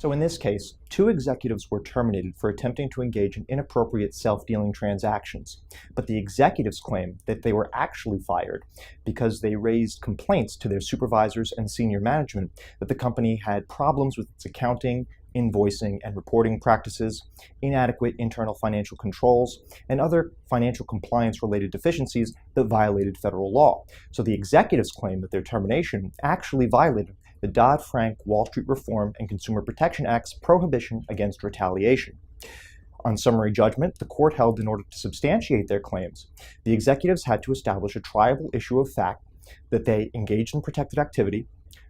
So in this case, two executives were terminated for attempting to engage in inappropriate self-dealing transactions, but the executives claim that they were actually fired because they raised complaints to their supervisors and senior management that the company had problems with its accounting, invoicing, and reporting practices, inadequate internal financial controls, and other financial compliance-related deficiencies that violated federal law. So the executives claim that their termination actually violated the Dodd-Frank Wall Street Reform and Consumer Protection Act's prohibition against retaliation. On summary judgment, the court held in order to substantiate their claims, the executives had to establish a triable issue of fact that they engaged in protected activity,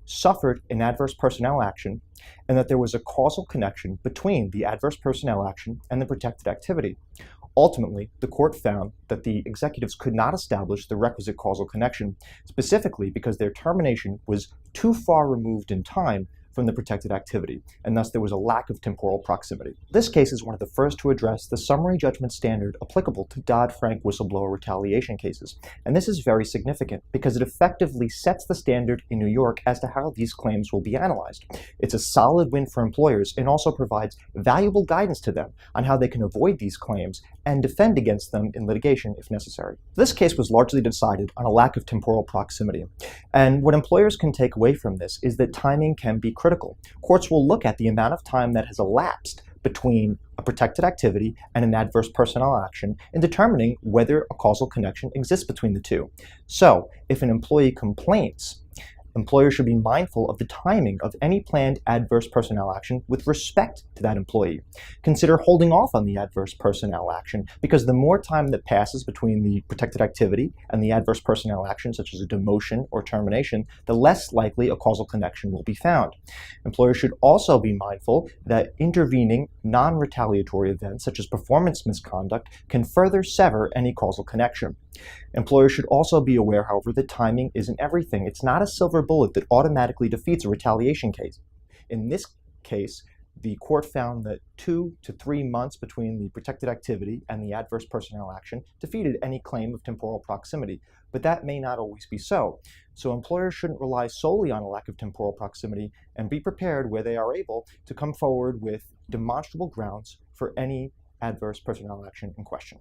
suffered an adverse personnel action, and that there was a causal connection between the adverse personnel action and the protected activity. Ultimately, the court found that the executives could not establish the requisite causal connection, specifically because their termination was too far removed in time from the protected activity, and thus there was a lack of temporal proximity. This case is one of the first to address the summary judgment standard applicable to Dodd-Frank whistleblower retaliation cases, and this is very significant because it effectively sets the standard in New York as to how these claims will be analyzed. It's a solid win for employers and also provides valuable guidance to them on how they can avoid these claims and defend against them in litigation if necessary. This case was largely decided on a lack of temporal proximity, and what employers can take away from this is that timing can be critical. Courts will look at the amount of time that has elapsed between a protected activity and an adverse personnel action in determining whether a causal connection exists between the two. So, if an employee complains, employers should be mindful of the timing of any planned adverse personnel action with respect to that employee. Consider holding off on the adverse personnel action because the more time that passes between the protected activity and the adverse personnel action, such as a demotion or termination, the less likely a causal connection will be found. Employers should also be mindful that intervening non-retaliatory events, such as performance misconduct, can further sever any causal connection. Employers should also be aware, however, that timing isn't everything. It's not a silver bullet that automatically defeats a retaliation case. In this case, the court found that 2 to 3 months between the protected activity and the adverse personnel action defeated any claim of temporal proximity, but that may not always be so. So employers shouldn't rely solely on a lack of temporal proximity and be prepared where they are able to come forward with demonstrable grounds for any adverse personnel action in question.